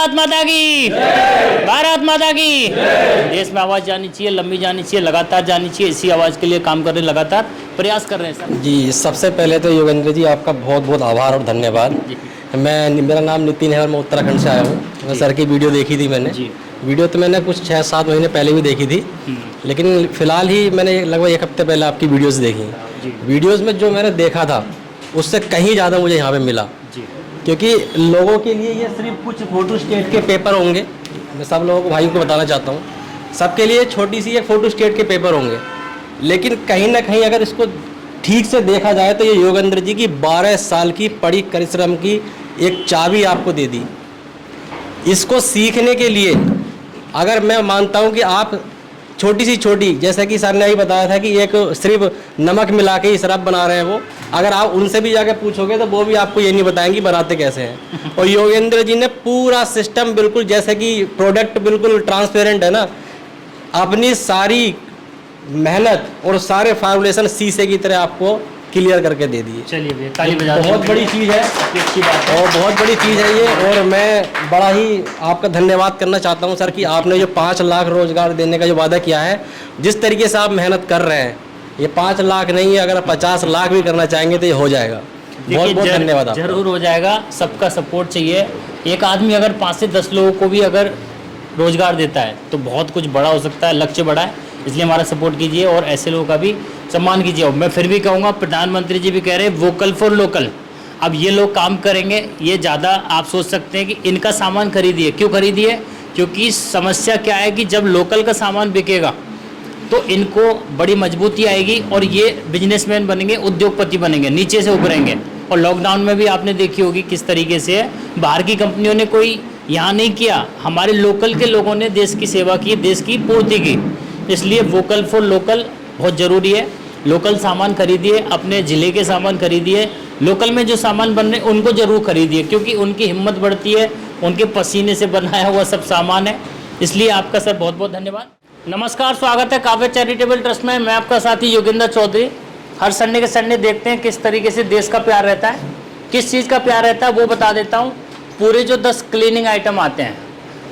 भारत माता की, भारत माता की। देश में आवाज़ जानी चाहिए, लंबी जानी चाहिए, लगातार जानी चाहिए। इसी आवाज़ के लिए काम कर रहे हैं, लगातार प्रयास कर रहे हैं सर। जी, सबसे पहले तो योगेंद्र जी आपका बहुत बहुत आभार और धन्यवाद। मेरा नाम नितिन है और मैं उत्तराखंड से आया हूँ। सर की वीडियो देखी थी मैंने। वीडियो तो मैंने कुछ 6-7 महीने पहले भी देखी थी, लेकिन फ़िलहाल ही मैंने लगभग 1 हफ्ते पहले आपकी वीडियोज़ देखी। वीडियोज़ में जो मैंने देखा था उससे कहीं ज़्यादा मुझे यहाँ पे मिला, क्योंकि लोगों के लिए ये सिर्फ कुछ फ़ोटो स्टेट के पेपर होंगे। मैं सब लोगों को, भाई को बताना चाहता हूँ, सबके लिए छोटी सी एक फ़ोटो स्टेट के पेपर होंगे, लेकिन कहीं ना कहीं अगर इसको ठीक से देखा जाए तो ये योगेंद्र जी की 12 साल की पड़ी परिश्रम की एक चाबी आपको दे दी। इसको सीखने के लिए अगर मैं मानता हूँ कि आप छोटी सी छोटी, जैसे कि सर ने अभी बताया था कि एक सिर्फ नमक मिला के ही शराब बना रहे हैं वो, अगर आप उनसे भी जाकर पूछोगे तो वो भी आपको ये नहीं बताएंगे बनाते कैसे हैं। और योगेंद्र जी ने पूरा सिस्टम बिल्कुल, जैसे कि प्रोडक्ट बिल्कुल ट्रांसपेरेंट है ना, अपनी सारी मेहनत और सारे फार्मूलेशन शीशे की तरह आपको क्लियर करके दे दिए। चलिए भैया, ताली बजा दीजिए। बहुत बड़ी चीज़ है, अच्छी बात है और बहुत बड़ी चीज़ है ये। और मैं बड़ा ही आपका धन्यवाद करना चाहता हूँ सर कि आपने जो 5 लाख रोजगार देने का जो वादा किया है, जिस तरीके से आप मेहनत कर रहे हैं, ये 5 लाख नहीं है, अगर 50 लाख भी करना चाहेंगे तो ये हो जाएगा। बहुत बहुत धन्यवाद आपका। जरूर हो जाएगा, सबका सपोर्ट चाहिए। एक आदमी अगर 5 से 10 लोगों को भी अगर रोजगार देता है तो बहुत कुछ बड़ा हो सकता है, लक्ष्य बड़ा है। इसलिए हमारा सपोर्ट कीजिए और ऐसे लोगों का भी सम्मान कीजिए। और मैं फिर भी कहूँगा, प्रधानमंत्री जी भी कह रहे हैं वोकल फॉर लोकल। अब ये लोग काम करेंगे, ये ज़्यादा आप सोच सकते हैं कि इनका सामान खरीदिए। क्यों खरीदिए? क्योंकि समस्या क्या है कि जब लोकल का सामान बिकेगा तो इनको बड़ी मजबूती आएगी और ये बिजनेसमैन बनेंगे, उद्योगपति बनेंगे, नीचे से उभरेंगे। और लॉकडाउन में भी आपने देखी होगी किस तरीके से बाहर की कंपनियों ने कोई यहाँ नहीं किया, हमारे लोकल के लोगों ने देश की सेवा की, देश की पूर्ति की। इसलिए वोकल फॉर लोकल बहुत ज़रूरी है। लोकल सामान खरीदिए, अपने ज़िले के सामान खरीदिए, लोकल में जो सामान बन रहे हैं उनको ज़रूर खरीदिए, क्योंकि उनकी हिम्मत बढ़ती है, उनके पसीने से बनाया हुआ सब सामान है। इसलिए आपका सर बहुत बहुत धन्यवाद। नमस्कार, स्वागत है काव्य चैरिटेबल ट्रस्ट में। मैं आपका साथी योगेंद्र चौधरी। हर संडे के संडे देखते हैं किस तरीके से देश का प्यार रहता है, किस चीज़ का प्यार रहता है वो बता देता हूँ। पूरे जो 10 क्लीनिंग आइटम आते हैं,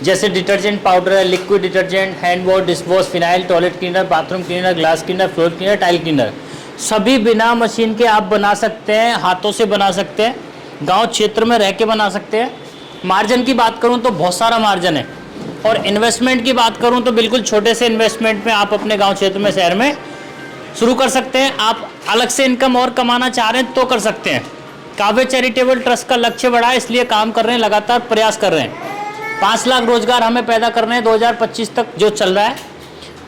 जैसे डिटर्जेंट पाउडर है, liquid detergent, hand wash, dish wash, phenyl, toilet cleaner, bathroom cleaner, glass cleaner, floor cleaner, tile cleaner, सभी बिना मशीन के आप बना सकते हैं, हाथों से बना सकते हैं, गांव क्षेत्र में रह के बना सकते हैं। मार्जिन की बात करूं तो बहुत सारा मार्जिन है, और इन्वेस्टमेंट की बात करूं तो बिल्कुल छोटे से इन्वेस्टमेंट में आप अपने गाँव क्षेत्र में, शहर में शुरू कर सकते हैं। आप अलग से इनकम और कमाना चाह रहे हैं तो कर सकते हैं। काव्य चैरिटेबल ट्रस्ट का लक्ष्य बड़ा है, इसलिए काम कर रहे हैं, लगातार प्रयास कर रहे हैं। 5 लाख रोजगार हमें पैदा करने हैं 2025 तक जो चल रहा है।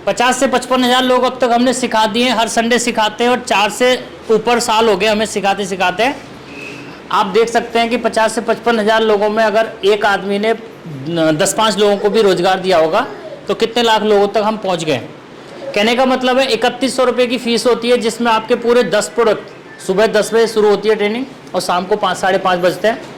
50 से 55 हज़ार लोग अब तक हमने सिखा दिए, हर संडे सिखाते हैं, और 4 से ऊपर साल हो गए हमें सिखाते सिखाते। आप देख सकते हैं कि 50 से 55 हज़ार लोगों में अगर एक आदमी ने 10-5 लोगों को भी रोजगार दिया होगा तो कितने लाख लोगों तक हम पहुँच गए। कहने का मतलब है 3100 रुपये की फ़ीस होती है, जिसमें आपके पूरे 10 प्रोडक्ट, सुबह 10 बजे शुरू होती है ट्रेनिंग और शाम को 5 साढ़े 5 बजते हैं।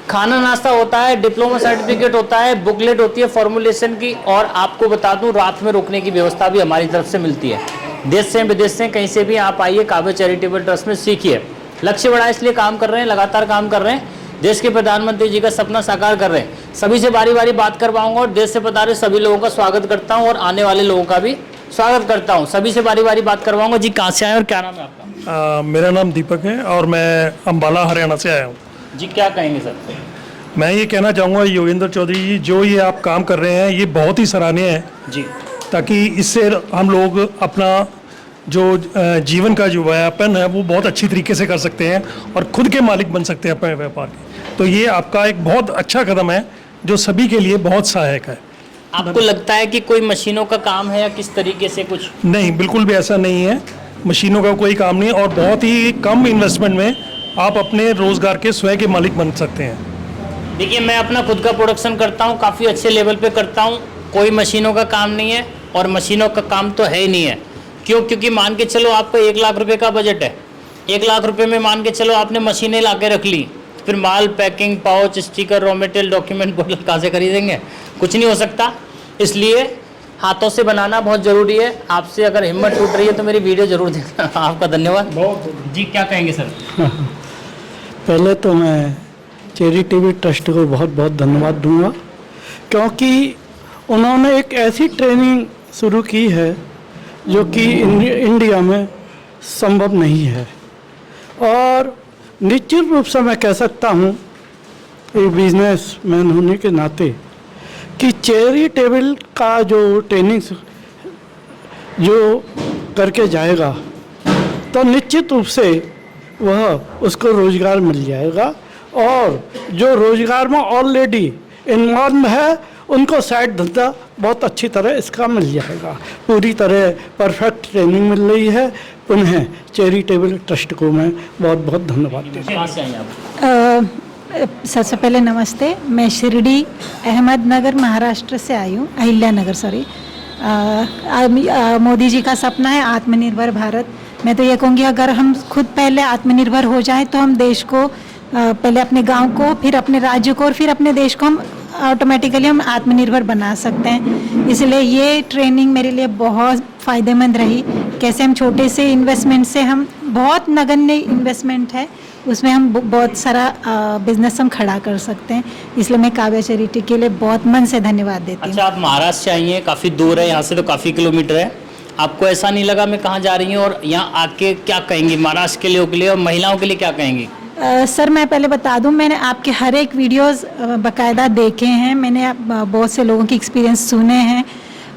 खाना नाश्ता होता है, डिप्लोमा सर्टिफिकेट होता है, बुकलेट होती है फॉर्मुलेशन की, और आपको बता दूं रात में रुकने की व्यवस्था भी हमारी तरफ से मिलती है। देश से विदेश से कहीं से भी आप आइए, काव्य चैरिटेबल ट्रस्ट में सीखिए। लक्ष्य बड़ा है, इसलिए काम कर रहे हैं, लगातार काम कर रहे हैं। देश के प्रधानमंत्री जी का सपना साकार कर रहे हैं। सभी से बारी बारी बात करवाऊंगा, और देश से पधारे सभी लोगों का स्वागत करता हूँ और आने वाले लोगों का भी स्वागत करता हूँ। सभी से बारी बारी बात करवाऊंगा। जी, कहाँ से आए और क्या नाम है आपका? मेरा नाम दीपक है और मैं अम्बाला हरियाणा से आया हूँ। जी, क्या कहेंगे सर? मैं ये कहना चाहूँगा योगेंद्र चौधरी जी, जो ये आप काम कर रहे हैं ये बहुत ही सराहनीय है जी, ताकि इससे हम लोग अपना जो जीवन का जो व्यापन है वो बहुत अच्छी तरीके से कर सकते हैं और खुद के मालिक बन सकते हैं अपने व्यापार के। तो ये आपका एक बहुत अच्छा कदम है जो सभी के लिए बहुत सहायक है। आपको लगता है कि कोई मशीनों का काम है या किस तरीके से कुछ? नहीं, बिल्कुल भी ऐसा नहीं है। मशीनों का कोई काम नहीं, और बहुत ही कम इन्वेस्टमेंट में आप अपने रोजगार के स्वयं के मालिक बन सकते हैं। देखिए, मैं अपना खुद का प्रोडक्शन करता हूँ, काफ़ी अच्छे लेवल पे करता हूँ। कोई मशीनों का काम नहीं है, और मशीनों का काम तो है ही नहीं है। क्यों? क्योंकि मान के चलो आपका 1 लाख रुपए का बजट है, 1 लाख रुपए में मान के चलो आपने मशीनें ला के रख ली, फिर माल, packing, pouch, sticker, raw material, document, बोतल कहाँ से खरीदेंगे? कुछ नहीं हो सकता। इसलिए हाथों से बनाना बहुत ज़रूरी है। आपसे अगर हिम्मत टूट रही है तो मेरी वीडियो ज़रूर देखना। आपका धन्यवाद। जी, क्या कहेंगे सर? पहले तो मैं चैरिटेबल ट्रस्ट को बहुत बहुत धन्यवाद दूंगा क्योंकि उन्होंने एक ऐसी ट्रेनिंग शुरू की है जो कि इंडिया में संभव नहीं है। और निश्चित रूप से मैं कह सकता हूँ एक बिजनेसमैन होने के नाते कि चैरिटेबल का जो ट्रेनिंग जो करके जाएगा तो निश्चित रूप से वह उसको रोज़गार मिल जाएगा, और जो रोज़गार में ऑलरेडी इन्वॉल्व है उनको साइड धंधा बहुत अच्छी तरह इसका मिल जाएगा। पूरी तरह परफेक्ट ट्रेनिंग मिल रही है। पुनः चैरिटेबल ट्रस्ट को मैं बहुत बहुत धन्यवाद देता हूँ। कहाँ से आई आप? सबसे पहले नमस्ते। मैं शिरडी अहमदनगर महाराष्ट्र से आई हूँ, अहिल्यानगर सॉरी। मोदी जी का सपना है आत्मनिर्भर भारत। मैं तो ये कहूँगी अगर हम खुद पहले आत्मनिर्भर हो जाएं तो हम देश को पहले अपने गांव को, फिर अपने राज्य को और फिर अपने देश को हम ऑटोमेटिकली हम आत्मनिर्भर बना सकते हैं। इसलिए ये ट्रेनिंग मेरे लिए बहुत फ़ायदेमंद रही। कैसे हम छोटे से इन्वेस्टमेंट से हम बहुत नगण्य इन्वेस्टमेंट है उसमें हम बहुत सारा बिजनेस हम खड़ा कर सकते हैं। इसलिए मैं काव्या चैरिटी के लिए बहुत मन से धन्यवाद देती हूँ। अच्छा, आप महाराष्ट्र से आई हैं, काफ़ी दूर है यहाँ से, तो काफ़ी किलोमीटर है। आपको ऐसा नहीं लगा मैं कहाँ जा रही हूँ, और यहाँ आके क्या कहेंगी महाराष्ट्र के लोगों के लिए और महिलाओं के लिए क्या कहेंगी? सर मैं पहले बता दूं, मैंने आपके हर एक वीडियोस बाकायदा देखे हैं। मैंने बहुत से लोगों के एक्सपीरियंस सुने हैं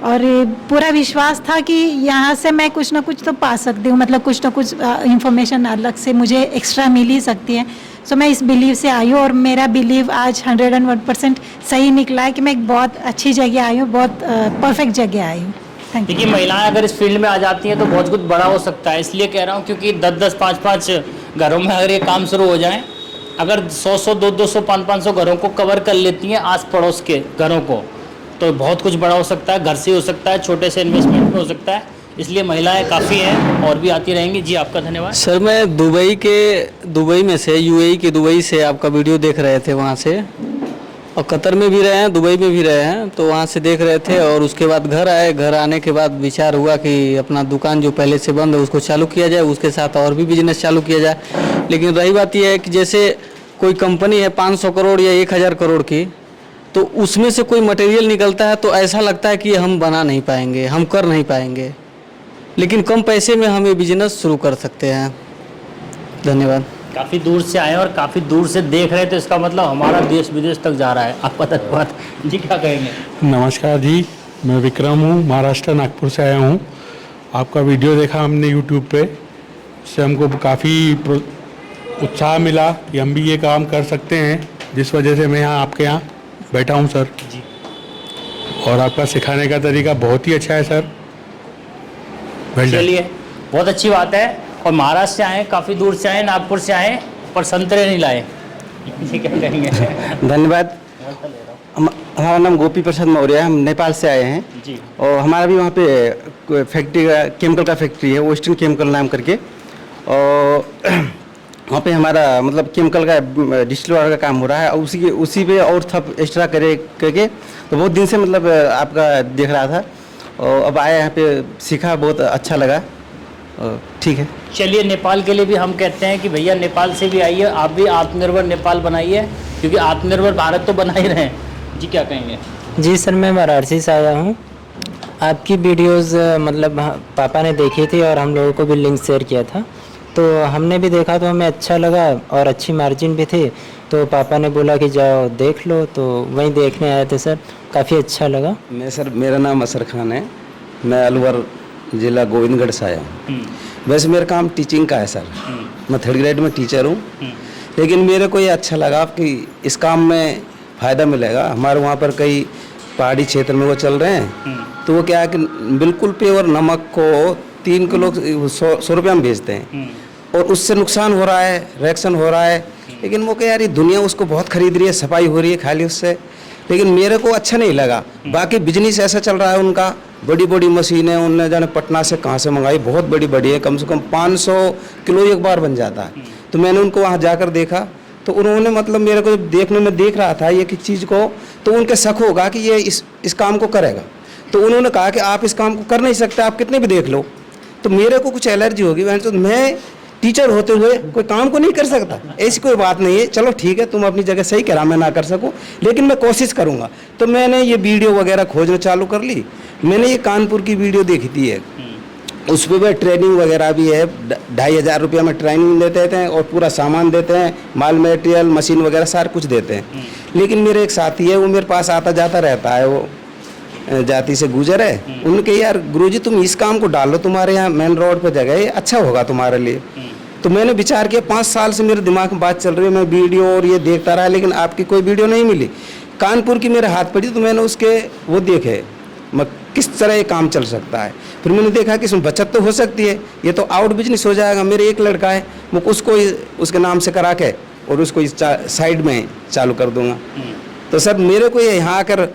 और पूरा विश्वास था कि यहाँ से मैं कुछ ना कुछ तो पा सकती हूँ, मतलब कुछ ना कुछ इंफॉर्मेशन अलग से मुझे एक्स्ट्रा मिल ही सकती है। सो मैं इस बिलीव से आई हूँ और मेरा बिलीव आज 101% सही निकला है कि मैं एक बहुत अच्छी जगह आई हूँ, बहुत परफेक्ट जगह आई हूँ। Thank you. देखिए, महिलाएं अगर इस फील्ड में आ जाती हैं तो बहुत कुछ बड़ा हो सकता है। इसलिए कह रहा हूँ क्योंकि 10-10, 5-5 घरों में अगर ये काम शुरू हो जाए, अगर 100-100, 200-200, 500-500 घरों को कवर कर लेती हैं आस पड़ोस के घरों को, तो बहुत कुछ बड़ा हो सकता है। घर से हो सकता है, छोटे से इन्वेस्टमेंट में हो सकता है। इसलिए महिलाएं काफ़ी हैं और भी आती रहेंगी। जी आपका धन्यवाद। सर मैं दुबई में से यूएई के दुबई से आपका वीडियो देख रहे थे वहाँ से, और कतर में भी रहे हैं, दुबई में भी रहे हैं, तो वहाँ से देख रहे थे। और उसके बाद घर आए, घर आने के बाद विचार हुआ कि अपना दुकान जो पहले से बंद है उसको चालू किया जाए, उसके साथ और भी बिजनेस चालू किया जाए। लेकिन रही बात यह है कि जैसे कोई कंपनी है 500 करोड़ या 1000 करोड़ की, तो उसमें से कोई मटेरियल निकलता है तो ऐसा लगता है कि हम बना नहीं पाएंगे, हम कर नहीं पाएंगे। लेकिन कम पैसे में हम ये बिजनेस शुरू कर सकते हैं। धन्यवाद। काफ़ी दूर से आए हैं और काफ़ी दूर से देख रहे हैं, तो इसका मतलब हमारा देश विदेश तक जा रहा है। आपका धन्यवाद। जी क्या कहेंगे? नमस्कार जी, मैं विक्रम हूँ, महाराष्ट्र नागपुर से आया हूँ। आपका वीडियो देखा हमने यूट्यूब पे, इससे हमको काफ़ी उत्साह मिला कि हम भी ये काम कर सकते हैं, जिस वजह से मैं यहाँ आपके यहाँ बैठा हूँ सर जी। और आपका सिखाने का तरीका बहुत ही अच्छा है सर। चलिए, बहुत अच्छी बात है। और महाराष्ट्र से आए, काफ़ी दूर से आए, नागपुर से आए, पर संतरे नहीं लाए। ये क्या कहेंगे? धन्यवाद। हमारा नाम गोपी प्रसाद मौर्य है, हम नेपाल से आए हैं जी। और हमारा भी वहाँ पे फैक्ट्री का, केमिकल का फैक्ट्री है, वेस्टर्न केमिकल नाम करके। और वहाँ पे हमारा मतलब केमिकल का डिस्टिलर का काम हो रहा है, और उसी पे और सब एक्स्ट्रा करके तो बहुत दिन से मतलब आपका देख रहा था, और अब आया यहाँ पे, सीखा, बहुत अच्छा लगा। ठीक है। चलिए, नेपाल के लिए भी हम कहते हैं कि भैया नेपाल से भी आइए, आप भी आत्मनिर्भर नेपाल बनाइए, क्योंकि आत्मनिर्भर भारत तो बना ही रहे हैं। जी क्या कहेंगे? जी सर, मैं वाराणसी से आया हूँ। आपकी वीडियोस मतलब पापा ने देखी थी और हम लोगों को भी लिंक शेयर किया था, तो हमने भी देखा तो हमें अच्छा लगा और अच्छी मार्जिन भी थी, तो पापा ने बोला कि जाओ देख लो, तो वहीं देखने आए थे सर, काफ़ी अच्छा लगा। मेरा नाम असर खान है, मैं अलवर जिला गोविंदगढ़ से आया हूँ। वैसे मेरा काम टीचिंग का है सर, मैं 3rd ग्रेड में टीचर हूँ। लेकिन मेरे को ये अच्छा लगा कि इस काम में फ़ायदा मिलेगा। हमारे वहाँ पर कई पहाड़ी क्षेत्र में वो चल रहे हैं, तो वो क्या है कि बिल्कुल प्योर नमक को 3 किलो 100 रुपये में बेचते हैं, और उससे नुकसान हो रहा है, रिएक्शन हो रहा है। लेकिन वो क्या यार, दुनिया उसको बहुत खरीद रही है, सफाई हो रही है खाली उससे। लेकिन मेरे को अच्छा नहीं लगा। बाकी बिजनेस ऐसा चल रहा है उनका, बड़ी बड़ी मशीनें उनने जाने पटना से कहाँ से मंगाई, बहुत बड़ी बड़ी है, कम से कम 500 किलो एक बार बन जाता है। तो मैंने उनको वहाँ जाकर देखा, तो उन्होंने मतलब मेरे को देखने में देख रहा था ये किस चीज़ को, तो उनके शक होगा कि ये इस काम को करेगा। तो उन्होंने कहा कि आप इस काम को कर नहीं सकते, आप कितने भी देख लो। तो मेरे को कुछ एलर्जी होगी, तो मैं टीचर होते हुए कोई काम को नहीं कर सकता, ऐसी कोई बात नहीं है। चलो ठीक है, तुम अपनी जगह सही करा, मैं ना कर सकूं, लेकिन मैं कोशिश करूंगा। तो मैंने ये वीडियो वगैरह खोजना चालू कर ली। मैंने ये कानपुर की वीडियो देखी थी एक, उस पर भी ट्रेनिंग वगैरह भी है, 2500 रुपया में ट्रेनिंग देते हैं और पूरा सामान देते हैं, माल मटेरियल मशीन वगैरह सारा कुछ देते हैं। लेकिन मेरे एक साथी है, वो मेरे पास आता जाता रहता है, वो जाति से गुजर है। उनके यार गुरुजी तुम इस काम को डाल लो, तुम्हारे यहाँ मेन रोड पर जगह है, अच्छा होगा तुम्हारे लिए। तो मैंने विचार किया, 5 साल से मेरे दिमाग में बात चल रही है, मैं वीडियो और ये देखता रहा, लेकिन आपकी कोई वीडियो नहीं मिली। कानपुर की मेरे हाथ पड़ी तो मैंने उसके वो देखे मैं किस तरह ये काम चल सकता है। फिर मैंने देखा कि इसमें बचत तो हो सकती है, ये तो आउट बिजनेस हो जाएगा। मेरे एक लड़का है, मैं उसको उसके नाम से करा के और उसको इस साइड में चालू कर दूंगा। तो सर मेरे को ये यहाँ आकर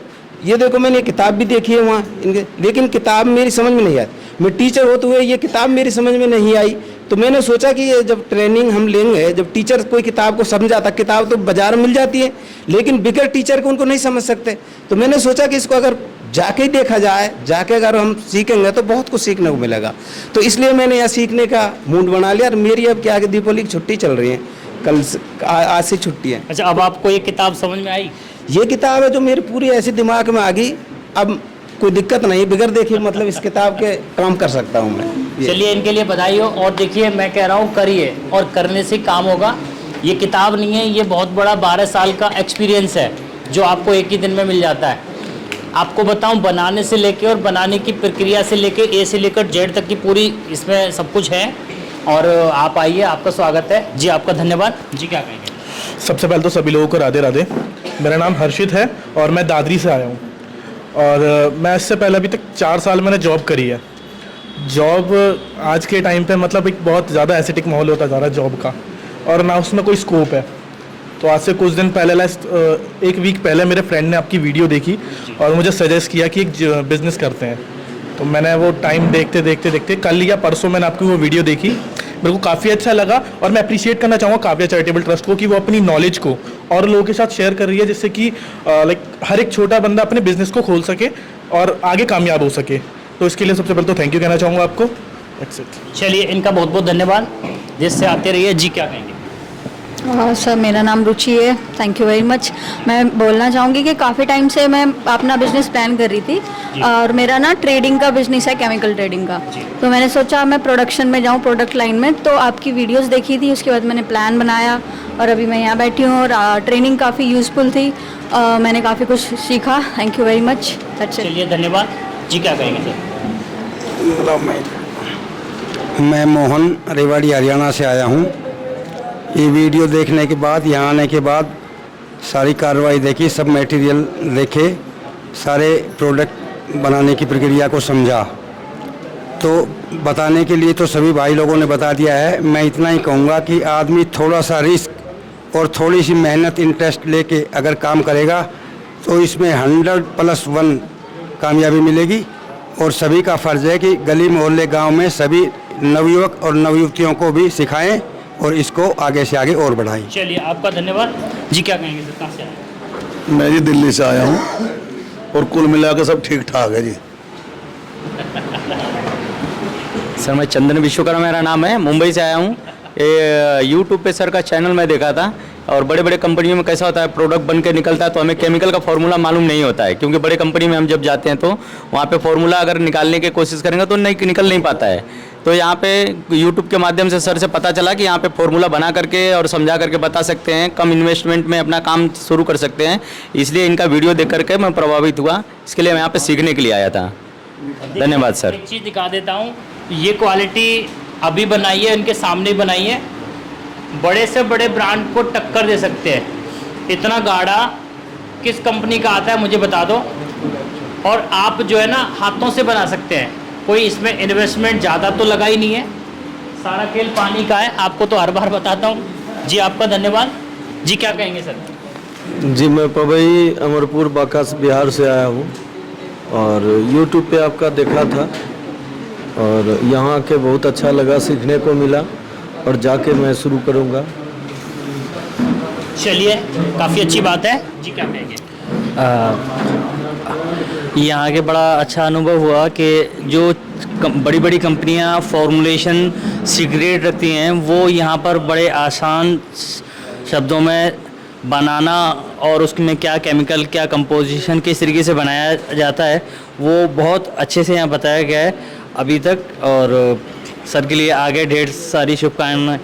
ये देखो, मैंने किताब भी देखी है वहाँ इनके, लेकिन किताब मेरी समझ में नहीं आई। मैं टीचर होते हुए ये किताब मेरी समझ में नहीं आई। तो मैंने सोचा कि ये जब ट्रेनिंग हम लेंगे, जब टीचर कोई किताब को समझाता, किताब तो बाजार में मिल जाती है, लेकिन बिगर टीचर को उनको नहीं समझ सकते। तो मैंने सोचा कि इसको अगर जाके ही देखा जाए, जाके अगर हम सीखेंगे तो बहुत कुछ सीखने को मिलेगा। तो इसलिए मैंने यहाँ सीखने का मूड बना लिया। और मेरी अब क्या है, दीपावली की छुट्टी चल रही है, कल आज से छुट्टी है। अच्छा, अब आपको ये किताब समझ में आई? ये किताब है जो मेरी पूरी ऐसी दिमाग में आ गई, अब कोई दिक्कत नहीं, बिगर देखे मतलब इस किताब के काम कर सकता हूँ मैं। चलिए इनके लिए बधाई हो। और देखिए मैं कह रहा हूँ करिए, और करने से काम होगा। ये किताब नहीं है, ये बहुत बड़ा 12 साल का एक्सपीरियंस है जो आपको एक ही दिन में मिल जाता है। आपको बताऊं, बनाने से लेके और बनाने की प्रक्रिया से लेके ए से लेकर जेड तक की पूरी इसमें सब कुछ है। और आप आइए, आपका स्वागत है जी। आपका धन्यवाद जी। क्या कहेंगे? सबसे पहले तो सभी लोगों को राधे राधे। मेरा नाम हर्षित है और मैं दादरी से आया हूँ। और मैं इससे पहले अभी तक 4 साल मैंने जॉब करी है। जॉब आज के टाइम पे मतलब एक बहुत ज़्यादा एस्थेटिक माहौल होता जा रहा है जॉब का, और ना उसमें कोई स्कोप है। तो आज से कुछ दिन पहले, एक वीक पहले मेरे फ्रेंड ने आपकी वीडियो देखी और मुझे सजेस्ट किया कि एक बिज़नेस करते हैं। तो मैंने वो टाइम देखते देखते देखते कल या परसों मैंने आपकी वो वीडियो देखी, मेरे को काफ़ी अच्छा लगा। और मैं अप्रिशिएट करना चाहूँगा काव्या चैरिटेबल ट्रस्ट को कि वो अपनी नॉलेज को और लोगों के साथ शेयर कर रही है, जिससे कि लाइक हर एक छोटा बंदा अपने बिजनेस को खोल सके और आगे कामयाब हो सके। तो इसके लिए सबसे पहले तो थैंक यू कहना चाहूँगा आपको। That's it. चलिए इनका बहुत बहुत धन्यवाद, जिससे आते रहिए जी। क्या कहेंगे? सर मेरा नाम रुचि है, थैंक यू वेरी मच। मैं बोलना चाहूँगी कि काफ़ी टाइम से मैं अपना बिजनेस प्लान कर रही थी, और मेरा ना ट्रेडिंग का बिजनेस है, केमिकल ट्रेडिंग का। तो मैंने सोचा मैं प्रोडक्शन में जाऊँ, प्रोडक्ट लाइन में। तो आपकी वीडियोस देखी थी, उसके बाद मैंने प्लान बनाया और अभी मैं यहाँ बैठी हूँ। और ट्रेनिंग काफ़ी यूज़फुल थी, मैंने काफ़ी कुछ सीखा। Thank you very much. चलिए धन्यवाद जी। क्या कहेंगे सर? मैं मोहन रेवाड़ी हरियाणा से आया हूँ। ये वीडियो देखने के बाद, यहाँ आने के बाद सारी कार्रवाई देखी, सब मटेरियल देखे, सारे प्रोडक्ट बनाने की प्रक्रिया को समझा। तो बताने के लिए तो सभी भाई लोगों ने बता दिया है। मैं इतना ही कहूँगा कि आदमी थोड़ा सा रिस्क और थोड़ी सी मेहनत, इंटरेस्ट लेके अगर काम करेगा तो इसमें 100+1 कामयाबी मिलेगी। और सभी का फ़र्ज़ है कि गली मोहल्ले गांव में सभी नवयुवक और नवयुवतियों को भी सिखाएं और इसको आगे से आगे और बढ़ाएं। चलिए आपका धन्यवाद जी। क्या कहेंगे सर? कहाँ से आए? मैं जी दिल्ली से आया हूँ और कुल मिलाकर सब ठीक ठाक है जी। सर मैं चंदन विश्वकर्मा मेरा नाम है, मुंबई से आया हूँ। ये यूट्यूब पे सर का चैनल मैं देखा था, और बड़े बड़े कंपनियों में कैसा होता है, प्रोडक्ट बन के निकलता है तो हमें केमिकल का फार्मूला मालूम नहीं होता है, क्योंकि बड़े कंपनी में हम जब जाते हैं तो वहाँ पे फार्मूला अगर निकालने की कोशिश करेंगे तो निकल नहीं पाता है। तो यहाँ पे यूट्यूब के माध्यम से सर से पता चला कि यहाँ पे फार्मूला बना करके और समझा करके बता सकते हैं, कम इन्वेस्टमेंट में अपना काम शुरू कर सकते हैं। इसलिए इनका वीडियो देख करके मैं प्रभावित हुआ, इसके लिए मैं यहाँ पे सीखने के लिए आया था। धन्यवाद सर। एक चीज़ दिखा देता हूँ, ये क्वालिटी अभी बनाई है, इनके सामने बनाई है, बड़े से बड़े ब्रांड को टक्कर दे सकते हैं। इतना गाढ़ा किस कंपनी का आता है मुझे बता दो। और आप जो है ना हाथों से बना सकते हैं, कोई इसमें इन्वेस्टमेंट ज़्यादा तो लगा ही नहीं है, सारा खेल पानी का है। आपको तो हर बार बताता हूँ जी। आपका धन्यवाद जी। क्या कहेंगे सर? जी मैं पवई अमरपुर बांका बिहार से आया हूँ और यूट्यूब पे आपका देखा था और यहाँ के बहुत अच्छा लगा, सीखने को मिला और जाके मैं शुरू करूँगा। चलिए काफ़ी अच्छी बात है जी। क्या कहेंगे? यहाँ के बड़ा अच्छा अनुभव हुआ कि जो बड़ी बड़ी कंपनियां फॉर्मुलेशन सीक्रेट रखती हैं, वो यहाँ पर बड़े आसान शब्दों में बनाना और उसमें क्या केमिकल, क्या कंपोजिशन, किस तरीके से बनाया जाता है, वो बहुत अच्छे से यहाँ बताया गया है अभी तक। और सर के लिए आगे ढेर सारी शुभकामनाएं।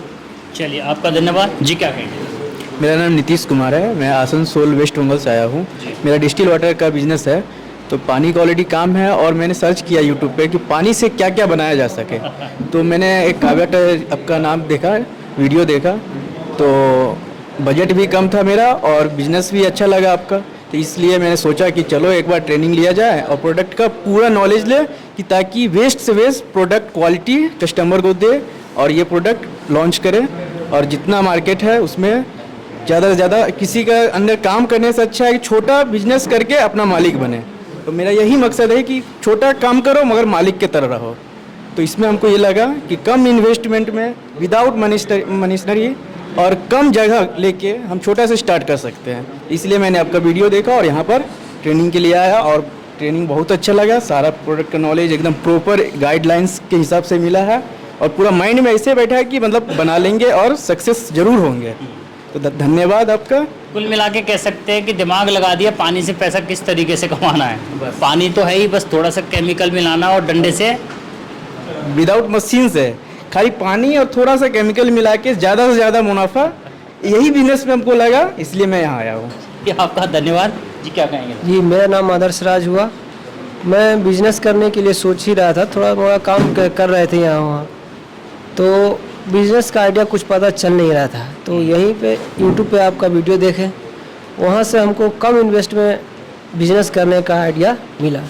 चलिए, आपका धन्यवाद जी। क्या कहेंगे? मेरा नाम नीतीश कुमार है, मैं आसनसोल वेस्ट बंगाल से आया हूँ। मेरा डिस्टिल वाटर का बिजनेस है, तो पानी का ऑलरेडी काम है और मैंने सर्च किया यूट्यूब पे कि पानी से क्या क्या बनाया जा सके। तो मैंने एक काव्या आपका नाम देखा, वीडियो देखा, तो बजट भी कम था मेरा और बिजनेस भी अच्छा लगा आपका, तो इसलिए मैंने सोचा कि चलो एक बार ट्रेनिंग लिया जाए और प्रोडक्ट का पूरा नॉलेज ले, कि ताकि वेस्ट से वेस्ट प्रोडक्ट क्वालिटी कस्टमर को दे और ये प्रोडक्ट लॉन्च करें। और जितना मार्केट है उसमें ज़्यादा से ज़्यादा किसी का अंदर काम करने से अच्छा है कि छोटा बिजनेस करके अपना मालिक बने। तो मेरा यही मकसद है कि छोटा काम करो मगर मालिक की तरह रहो। तो इसमें हमको ये लगा कि कम इन्वेस्टमेंट में विदाउट मनीशनरी और कम जगह लेके हम छोटा से स्टार्ट कर सकते हैं। इसलिए मैंने आपका वीडियो देखा और यहाँ पर ट्रेनिंग के लिए आया और ट्रेनिंग बहुत अच्छा लगा। सारा प्रोडक्ट का नॉलेज एकदम प्रॉपर गाइडलाइंस के हिसाब से मिला है और पूरा माइंड में ऐसे बैठा है कि मतलब बना लेंगे और सक्सेस जरूर होंगे। तो धन्यवाद आपका। कुल मिला के कह सकते हैं कि दिमाग लगा दिया, पानी से पैसा किस तरीके से कमाना है। पानी तो है ही, बस थोड़ा सा केमिकल मिलाना और डंडे से, विदाउट मशीन से खाली पानी और थोड़ा सा केमिकल मिला के ज़्यादा से ज़्यादा मुनाफा, यही बिजनेस में हमको लगा, इसलिए मैं यहाँ आया हूँ। आपका धन्यवाद जी। क्या कहेंगे? जी, मेरा नाम आदर्श राज हुआ। मैं बिजनेस करने के लिए सोच ही रहा था, थोड़ा मोड़ा काम कर रहे थे यहाँ वहाँ, तो बिजनेस का आइडिया कुछ पता चल नहीं रहा था। तो यहीं पे यूट्यूब पे आपका वीडियो देखे, वहाँ से हमको कम इन्वेस्ट में बिजनेस करने का आइडिया मिला,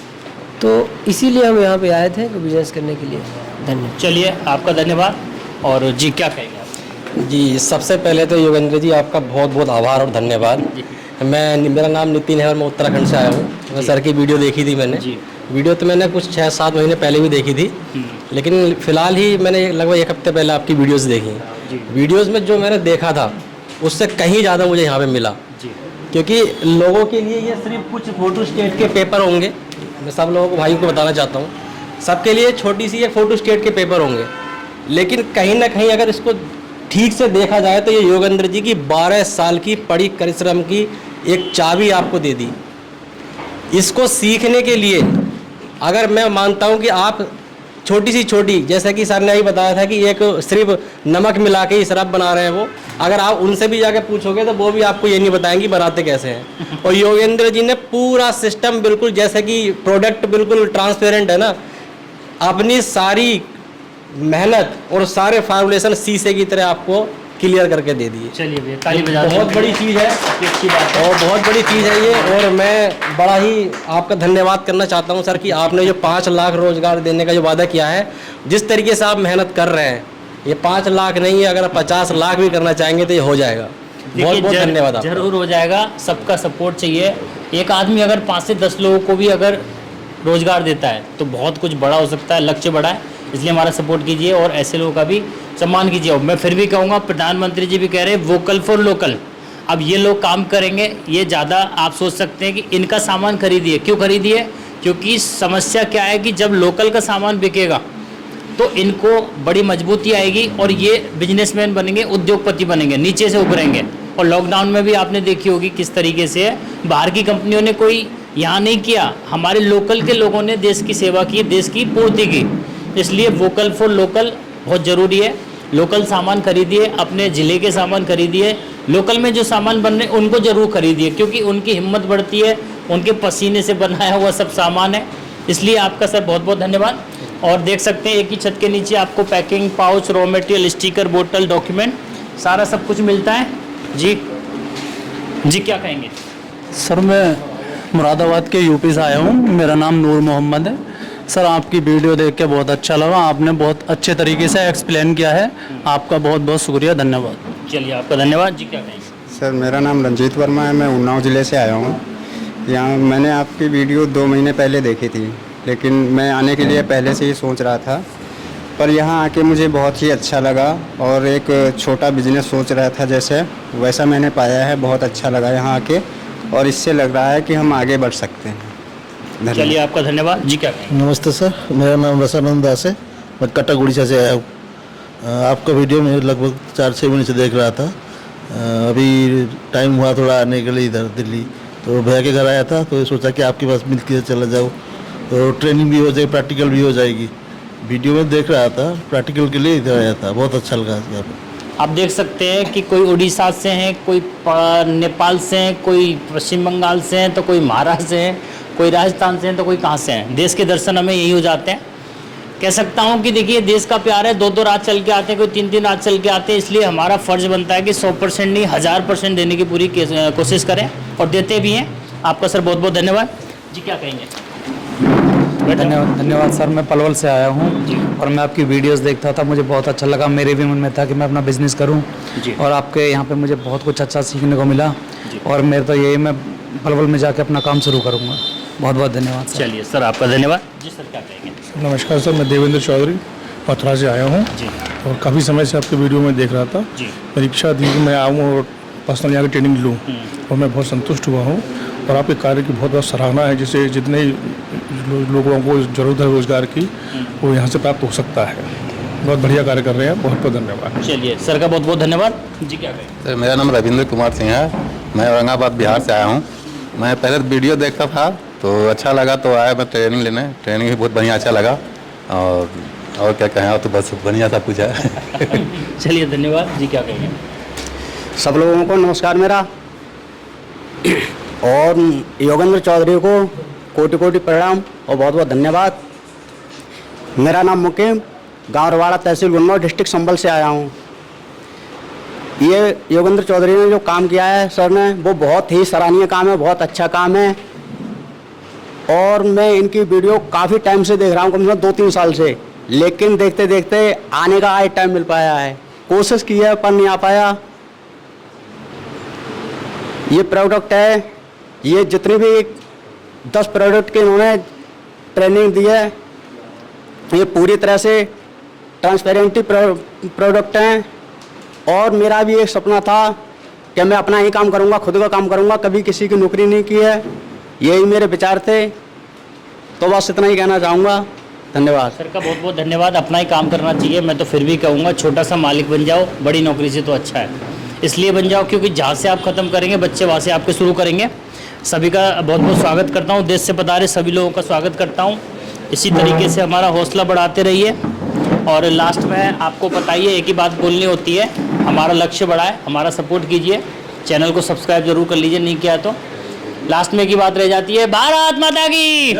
तो इसीलिए हम यहाँ पे आए थे कि बिजनेस करने के लिए। धन्यवाद। चलिए, आपका धन्यवाद। और जी क्या कहेंगे आप? जी, सबसे पहले तो योगेंद्र जी आपका बहुत बहुत आभार और धन्यवाद। मेरा नाम नितिन है और मैं उत्तराखंड से आया हूँ। सर की वीडियो देखी थी मैंने। वीडियो तो मैंने कुछ 6-7 महीने पहले भी देखी थी, लेकिन फ़िलहाल ही मैंने लगभग 1 हफ्ते पहले आपकी वीडियोस देखी। वीडियोस में जो मैंने देखा था उससे कहीं ज़्यादा मुझे यहाँ पे मिला, क्योंकि लोगों के लिए ये सिर्फ कुछ फोटो स्टेट के पेपर होंगे। मैं सब लोगों को, भाइयों को बताना चाहता हूँ, सबके लिए छोटी सी एक फ़ोटो स्टेट के पेपर होंगे, लेकिन कहीं ना कहीं अगर इसको ठीक से देखा जाए तो ये योगेंद्र जी की 12 साल की पड़ी परिश्रम की एक चाबी आपको दे दी। इसको सीखने के लिए अगर मैं मानता हूँ कि आप छोटी सी छोटी, जैसे कि सर ने ही बताया था कि एक सिर्फ नमक मिला के ही शराब बना रहे हैं वो, अगर आप उनसे भी जाके पूछोगे तो वो भी आपको ये नहीं बताएंगे बनाते कैसे हैं। और योगेंद्र जी ने पूरा सिस्टम बिल्कुल, जैसे कि प्रोडक्ट बिल्कुल ट्रांसपेरेंट है ना, अपनी सारी मेहनत और सारे फार्मूलेशन शीशे की तरह आपको क्लियर करके दे दिए। चलिए भैया, ताली बजा दें। बहुत बड़ी चीज़ है, अच्छी बात है और बहुत बड़ी चीज़ है ये। और मैं बड़ा ही आपका धन्यवाद करना चाहता हूँ सर कि आपने जो 5 लाख रोजगार देने का जो वादा किया है, जिस तरीके से आप मेहनत कर रहे हैं, ये 5 लाख नहीं है, अगर 50 लाख भी करना चाहेंगे तो ये हो जाएगा। बहुत बहुत धन्यवाद। जरूर हो जाएगा, सबका सपोर्ट चाहिए। एक आदमी अगर 5 से 10 लोगों को भी अगर रोजगार देता है तो बहुत कुछ बड़ा हो सकता है, लक्ष्य बड़ा है। इसलिए हमारा सपोर्ट कीजिए और ऐसे लोगों का भी सम्मान कीजिए। और मैं फिर भी कहूँगा, प्रधानमंत्री जी भी कह रहे हैं वोकल फॉर लोकल। अब ये लोग काम करेंगे, ये ज़्यादा आप सोच सकते हैं कि इनका सामान खरीदिए। क्यों खरीदिए? क्योंकि समस्या क्या है कि जब लोकल का सामान बिकेगा तो इनको बड़ी मजबूती आएगी और ये बिजनेसमैन बनेंगे, उद्योगपति बनेंगे, नीचे से उभरेंगे। और लॉकडाउन में भी आपने देखी होगी किस तरीके से बाहर की कंपनियों ने कोई यहाँ नहीं किया, हमारे लोकल के लोगों ने देश की सेवा की, देश की पूर्ति की। इसलिए वोकल फॉर लोकल बहुत ज़रूरी है। लोकल सामान खरीदिए, अपने ज़िले के सामान खरीदिए, लोकल में जो सामान बन रहे उनको ज़रूर खरीदिए, क्योंकि उनकी हिम्मत बढ़ती है, उनके पसीने से बनाया हुआ सब सामान है। इसलिए आपका सर बहुत बहुत धन्यवाद। और देख सकते हैं एक ही छत के नीचे आपको packing, pouch, raw material, sticker, बोतल, डॉक्यूमेंट, सारा सब कुछ मिलता है। जी जी क्या कहेंगे? सर मैं मुरादाबाद के यूपी से आया हूँ, मेरा नाम नूर मोहम्मद है। सर आपकी वीडियो देख के बहुत अच्छा लगा, आपने बहुत अच्छे तरीके से एक्सप्लेन किया है, आपका बहुत बहुत शुक्रिया, धन्यवाद। चलिए, आपका धन्यवाद। जी क्या कहेंगे? सर मेरा नाम रंजीत वर्मा है, मैं उन्नाव ज़िले से आया हूँ। यहाँ मैंने आपकी वीडियो 2 महीने पहले देखी थी, लेकिन मैं आने के लिए पहले से ही सोच रहा था, पर यहाँ आके मुझे बहुत ही अच्छा लगा और एक छोटा बिजनेस सोच रहा था जैसे वैसा मैंने पाया है। बहुत अच्छा लगा यहाँ आके और इससे लग रहा है कि हम आगे बढ़ सकते हैं। चलिए आपका धन्यवाद जी। क्या कहेंगे? नमस्ते सर, मेरा नाम रसानंद दास है, मैं कटक उड़ीसा से आया हूँ। आपका वीडियो मैं लगभग 4-6 महीने से देख रहा था। अभी टाइम हुआ थोड़ा आने के लिए इधर दिल्ली, तो भैया के घर आया था, तो सोचा कि आपके पास मिल के चला जाओ, तो ट्रेनिंग भी हो जाएगी, प्रैक्टिकल भी हो जाएगी। वीडियो में देख रहा था, प्रैक्टिकल के लिए इधर आया था, बहुत अच्छा लगा यहाँ पर। आप देख सकते हैं कि कोई उड़ीसा से हैं, कोई नेपाल से हैं, कोई पश्चिम बंगाल से हैं, तो कोई महाराष्ट्र से हैं, कोई राजस्थान से हैं, तो कोई कहाँ से हैं। देश के दर्शन हमें यही हो जाते हैं। कह सकता हूँ कि देखिए देश का प्यार है, 2-2 रात चल के आते हैं, कोई 3-3 रात चल के आते हैं, इसलिए हमारा फ़र्ज़ बनता है कि 100% नहीं 1000% देने की पूरी कोशिश करें और देते भी हैं। आपका सर बहुत बहुत धन्यवाद जी। क्या कहेंगे? धन्यवाद सर। मैं पलवल से आया हूँ और मैं आपकी वीडियोस देखता था, मुझे बहुत अच्छा लगा। मेरे भी मन में था कि मैं अपना बिजनेस करूँ और आपके यहाँ पे मुझे बहुत कुछ अच्छा सीखने को मिला और मेरे तो यही, मैं पलवल में जाके अपना काम शुरू करूँगा। बहुत बहुत धन्यवाद सर। चलिए सर आपका धन्यवाद जी। सर क्या कहेंगे? नमस्कार सर, मैं देवेंद्र चौधरी मथुरा से आया हूँ और काफ़ी समय से आपके वीडियो में देख रहा था। मेरी इच्छा थी कि मैं आऊँ और पर्सनल यहाँ की ट्रेनिंग लूँ और मैं बहुत संतुष्ट हुआ हूँ और आपके कार्य की बहुत बहुत सराहना है। जिससे जितने लोगों को ज़रूरत है रोज़गार की, वो यहाँ से प्राप्त हो सकता है। बहुत बढ़िया कार्य कर रहे हैं, बहुत बहुत धन्यवाद। चलिए सर का बहुत बहुत धन्यवाद जी। क्या कहेंगे? सर मेरा नाम रविंद्र कुमार सिंह है, मैं औरंगाबाद बिहार से आया हूँ। मैं पहले वीडियो देखता था तो अच्छा लगा, तो आया मैं ट्रेनिंग लेने। ट्रेनिंग भी बहुत बढ़िया अच्छा लगा और क्या कहें, और तो बस बढ़िया सा कुछ है। चलिए धन्यवाद जी। क्या कहेंगे? सब लोगों को नमस्कार मेरा, और योगेंद्र चौधरी को कोटि कोटि प्रणाम और बहुत बहुत धन्यवाद। मेरा नाम मुकीम, गाँव रवाड़ा, तहसील गुन्नौर, डिस्ट्रिक्ट संभल से आया हूँ। ये योगेंद्र चौधरी ने जो काम किया है सर ने, वो बहुत ही सराहनीय काम है, बहुत अच्छा काम है। और मैं इनकी वीडियो काफ़ी टाइम से देख रहा हूँ, कम से कम 2-3 साल से, लेकिन देखते देखते आने का आज टाइम मिल पाया है। कोशिश की है पर नहीं आ पाया। ये प्रोडक्ट है, ये जितनी भी 10 प्रोडक्ट के इन्होंने ट्रेनिंग दी है, ये पूरी तरह से ट्रांसपेरेंटी प्रोडक्ट हैं। और मेरा भी एक सपना था कि मैं अपना ही काम करूंगा, खुद का काम करूंगा, कभी किसी की नौकरी नहीं की है, यही मेरे विचार थे। तो बस इतना ही कहना चाहूँगा, धन्यवाद। सर का बहुत बहुत धन्यवाद। अपना ही काम करना चाहिए। मैं तो फिर भी कहूँगा छोटा सा मालिक बन जाओ, बड़ी नौकरी से तो अच्छा है। इसलिए बन जाओ क्योंकि जहाँ से आप ख़त्म करेंगे, बच्चे वहाँ से आपके शुरू करेंगे। सभी का बहुत बहुत स्वागत करता हूँ। देश से पधारे सभी लोगों का स्वागत करता हूँ। इसी तरीके से हमारा हौसला बढ़ाते रहिए। और लास्ट में आपको पता ही है, एक ही बात बोलनी होती है, हमारा लक्ष्य बड़ा है, हमारा सपोर्ट कीजिए, चैनल को सब्सक्राइब जरूर कर लीजिए, नहीं किया तो। लास्ट में एक ही बात रह जाती है, भारत माता की,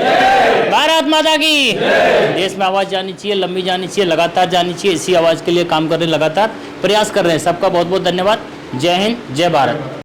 भारत माता की। देश में आवाज़ जानी चाहिए, लंबी जानी चाहिए, लगातार जानी चाहिए। इसी आवाज़ के लिए काम कर रहे हैं, लगातार प्रयास कर रहे हैं। सबका बहुत बहुत धन्यवाद। जय हिंद, जय भारत।